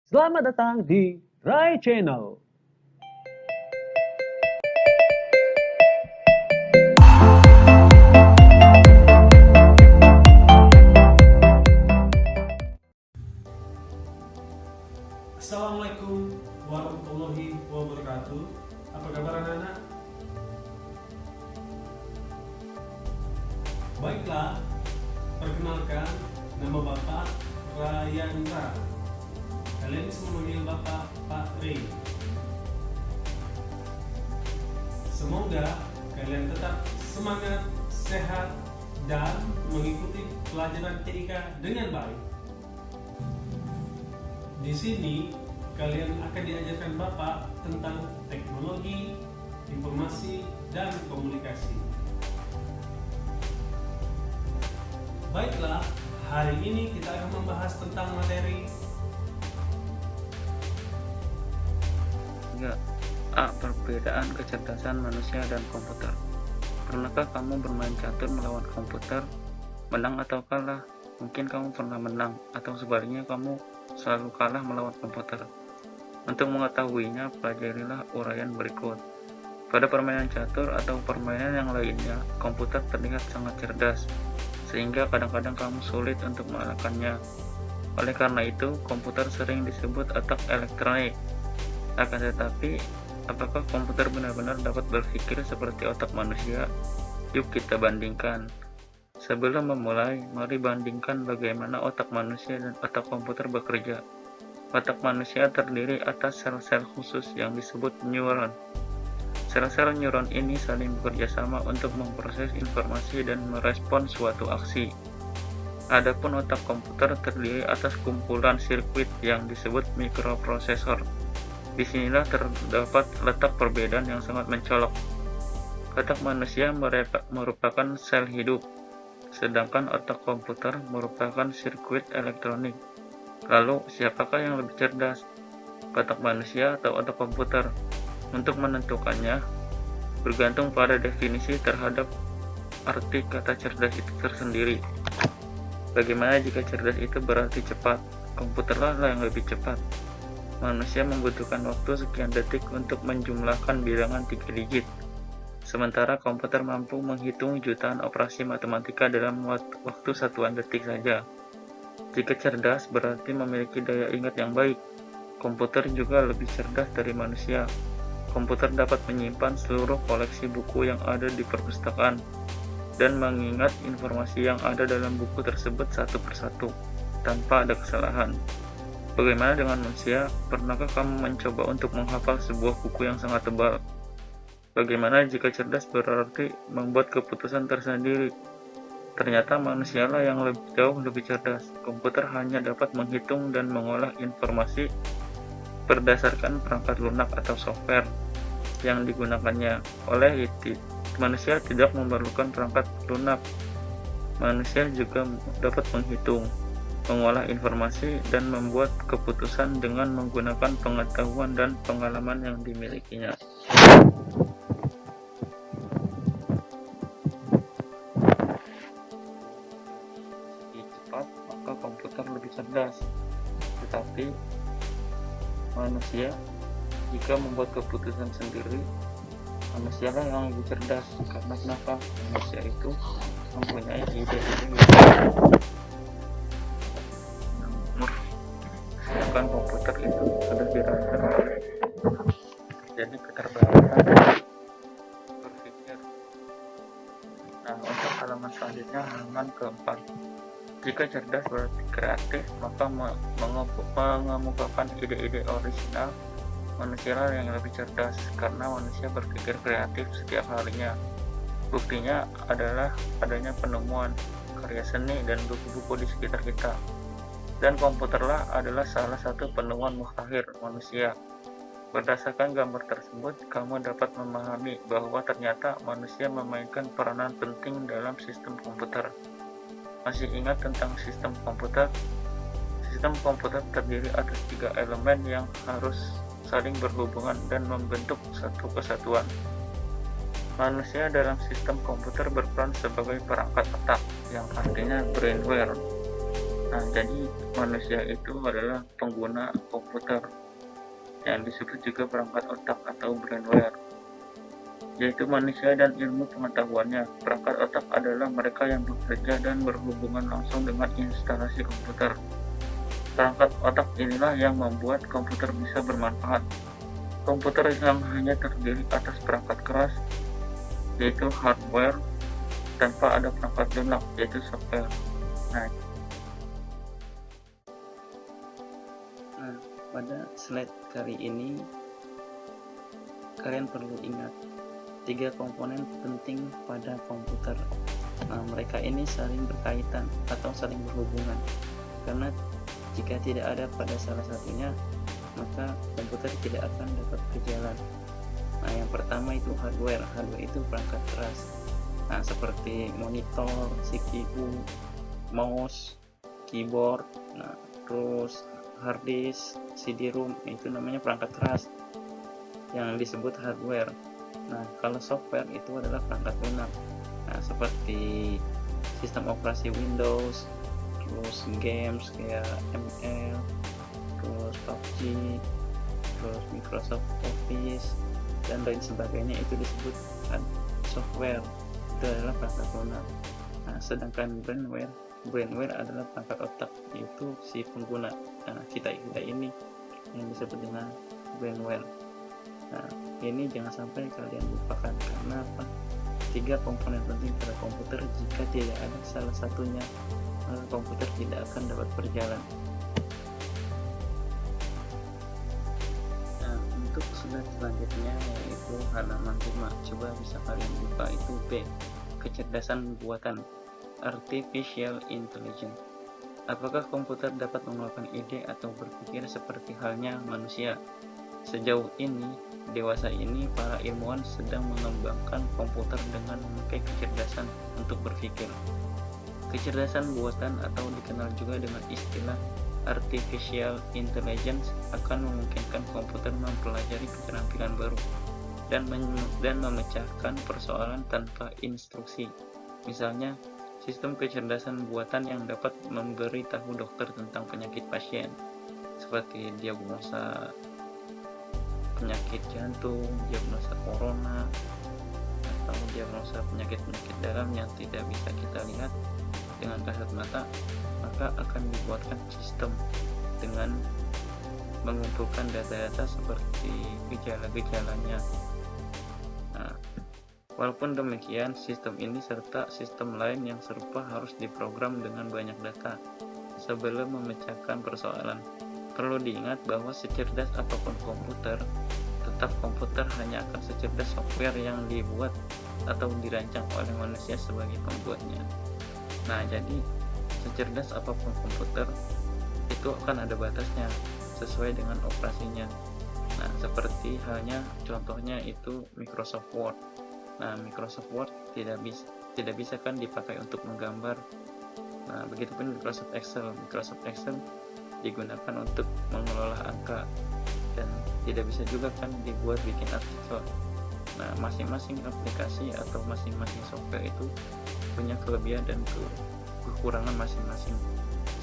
Selamat datang di Rai Channel. Assalamualaikum warahmatullahi wabarakatuh. Apa kabar anak-anak? Baiklah, perkenalkan, nama Bapak Rayandra. Kalian bisa memanggil Bapak Pak Ray. Semoga kalian tetap semangat, sehat, dan mengikuti pelajaran TIK dengan baik. Di sini kalian akan diajarkan Bapak tentang teknologi, informasi, dan komunikasi. Baiklah, hari ini kita akan membahas tentang materi 3. A. Perbedaan kecerdasan manusia dan komputer. Pernahkah kamu bermain catur melawan komputer? Menang atau kalah? Mungkin kamu pernah menang, atau sebaliknya kamu selalu kalah melawan komputer. Untuk mengetahuinya, pelajarilah uraian berikut. Pada permainan catur atau permainan yang lainnya, komputer terlihat sangat cerdas, sehingga kadang-kadang kamu sulit untuk mengalahkannya. Oleh karena itu, komputer sering disebut otak elektronik. Akan tetapi, apakah komputer benar-benar dapat berpikir seperti otak manusia? Yuk kita bandingkan. Sebelum memulai, mari bandingkan bagaimana otak manusia dan otak komputer bekerja. Otak manusia terdiri atas sel-sel khusus yang disebut neuron. Sel-sel neuron ini saling bekerja sama untuk memproses informasi dan merespon suatu aksi. Adapun otak komputer terdiri atas kumpulan sirkuit yang disebut mikroprosesor. Disinilah terdapat letak perbedaan yang sangat mencolok. Otak manusia merupakan sel hidup, sedangkan otak komputer merupakan sirkuit elektronik. Lalu, siapakah yang lebih cerdas? Otak manusia atau otak komputer? Untuk menentukannya, bergantung pada definisi terhadap arti kata cerdas itu tersendiri. Bagaimana jika cerdas itu berarti cepat? Komputerlah yang lebih cepat. Manusia membutuhkan waktu sekian detik untuk menjumlahkan bilangan 3 digit. Sementara komputer mampu menghitung jutaan operasi matematika dalam waktu satuan detik saja. Jika cerdas berarti memiliki daya ingat yang baik. Komputer juga lebih cerdas dari manusia. Komputer dapat menyimpan seluruh koleksi buku yang ada di perpustakaan dan mengingat informasi yang ada dalam buku tersebut satu persatu tanpa ada kesalahan. Bagaimana dengan manusia? Pernahkah kamu mencoba untuk menghafal sebuah buku yang sangat tebal? Bagaimana jika cerdas berarti membuat keputusan tersendiri? Ternyata manusialah yang jauh lebih cerdas. Komputer hanya dapat menghitung dan mengolah informasi berdasarkan perangkat lunak atau software yang digunakannya. Oleh itu, manusia tidak memerlukan perangkat lunak. Manusia juga dapat menghitung, mengolah informasi, dan membuat keputusan dengan menggunakan pengetahuan dan pengalaman yang dimilikinya. Jika cepat, maka komputer lebih cerdas. Tetapi manusia, jika membuat keputusan sendiri, manusialah yang lebih cerdas. Karena kenapa? Manusia itu mempunyai ide-ide yang umur, sedangkan komputer itu sudah dirancang oleh jadi keterbatasan berpikir. Nah, untuk halaman selanjutnya, halaman keempat. Jika cerdas berarti kreatif, maka mengemukakan ide-ide orisinal, manusialah yang lebih cerdas karena manusia berpikir kreatif setiap harinya. Buktinya adalah adanya penemuan, karya seni, dan buku-buku di sekitar kita. Dan komputerlah adalah salah satu penemuan mutakhir manusia. Berdasarkan gambar tersebut, kamu dapat memahami bahwa ternyata manusia memainkan peranan penting dalam sistem komputer. Masih ingat tentang sistem komputer? Sistem komputer terdiri atas 3 elemen yang harus saling berhubungan dan membentuk satu kesatuan. Manusia dalam sistem komputer berperan sebagai perangkat otak, yang artinya brainware. Nah, jadi manusia itu adalah pengguna komputer yang disebut juga perangkat otak atau brainware, yaitu manusia dan ilmu pengetahuannya. Perangkat otak adalah mereka yang bekerja dan berhubungan langsung dengan instalasi komputer. Perangkat otak inilah yang membuat komputer bisa bermanfaat. Komputer yang hanya terdiri atas perangkat keras, yaitu hardware, tanpa ada perangkat lunak, yaitu software. Nah, pada slide kali ini kalian perlu ingat 3 komponen penting pada komputer. Nah, mereka ini saling berkaitan atau saling berhubungan, karena jika tidak ada pada salah satunya, maka komputer tidak akan dapat berjalan. Nah, yang pertama itu hardware. Hardware itu perangkat keras. Nah, seperti monitor, CPU, mouse, keyboard, nah, terus hard disk, CD-ROM, itu namanya perangkat keras yang disebut hardware. Nah, kalau software itu adalah perangkat lunak. Nah, seperti sistem operasi Windows, terus games kayak ML, terus PUBG, terus Microsoft Office, dan lain sebagainya, itu disebut software. Itu adalah perangkat lunak. Nah, sedangkan brainware adalah perangkat otak, yaitu si pengguna. Nah, kita ini yang disebut dengan brainware. Nah, ini jangan sampai kalian lupakan, karena apa? 3 komponen penting pada komputer. Jika tidak ada salah satunya, maka komputer tidak akan dapat berjalan. Nah, untuk slide selanjutnya yaitu halaman 5. Coba bisa kalian buka, itu B, kecerdasan buatan, artificial intelligence. Apakah komputer dapat mengeluarkan ide atau berpikir seperti halnya manusia? Sejauh ini, dewasa ini, para ilmuwan sedang mengembangkan komputer dengan memakai kecerdasan untuk berpikir. Kecerdasan buatan atau dikenal juga dengan istilah artificial intelligence akan memungkinkan komputer mempelajari keterampilan baru dan memecahkan persoalan tanpa instruksi. Misalnya, sistem kecerdasan buatan yang dapat memberitahu dokter tentang penyakit pasien, seperti diagnosa penyakit jantung, diagnosa corona, atau diagnosa penyakit-penyakit dalam yang tidak bisa kita lihat dengan kasat mata, maka akan dibuatkan sistem dengan mengumpulkan data-data seperti gejala-gejalanya. Nah, walaupun demikian, sistem ini serta sistem lain yang serupa harus diprogram dengan banyak data sebelum memecahkan persoalan. Perlu diingat bahwa secerdas apapun komputer, tetap komputer hanya akan secerdas software yang dibuat atau dirancang oleh manusia sebagai pembuatnya. Nah, jadi secerdas apapun komputer itu akan ada batasnya sesuai dengan operasinya. Nah, seperti halnya contohnya itu Microsoft Word. Nah, Microsoft Word tidak bisa kan dipakai untuk menggambar. Nah, begitupun Microsoft Excel. Microsoft Excel digunakan untuk mengelola angka, dan tidak bisa juga kan dibuat bikin artikel. Nah, masing-masing aplikasi atau masing-masing software itu punya kelebihan dan kekurangan masing-masing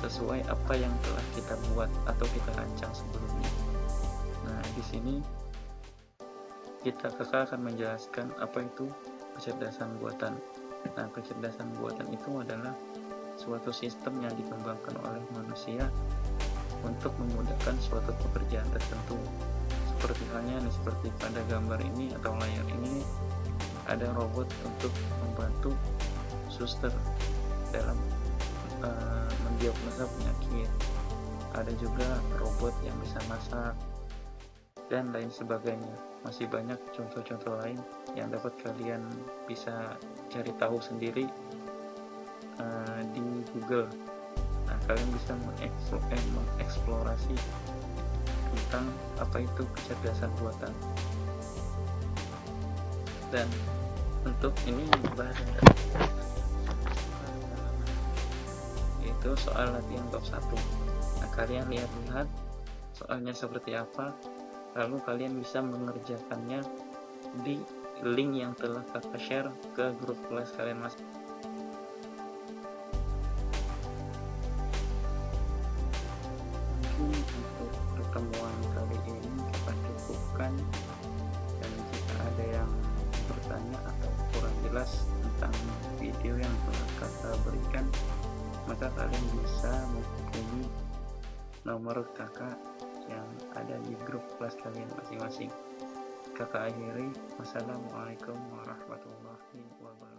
sesuai apa yang telah kita buat atau kita rancang sebelumnya. Nah, di sini kakak akan menjelaskan apa itu kecerdasan buatan. Nah, kecerdasan buatan itu adalah suatu sistem yang dikembangkan oleh manusia untuk memudahkan suatu pekerjaan tertentu. Seperti halnya seperti pada gambar ini atau layar ini, ada robot untuk membantu suster dalam mendiagnosa penyakit. Ada juga robot yang bisa masak dan lain sebagainya. Masih banyak contoh-contoh lain yang dapat kalian bisa cari tahu sendiri di Google. Nah, kalian bisa mengeksplorasi tentang apa itu kecerdasan buatan. Dan untuk ini bahas yaitu soal latihan bab 1. Nah, kalian lihat-lihat soalnya seperti apa, lalu kalian bisa mengerjakannya di link yang telah kakak share ke grup kelas kalian masing. pertemuan kali ini kita cukupkan, dan jika ada yang bertanya atau kurang jelas tentang video yang telah kakak berikan, maka kalian bisa menghubungi nomor kakak yang ada di grup kelas kalian masing-masing. Kakak akhiri, wassalamualaikum warahmatullahi wabarakatuh.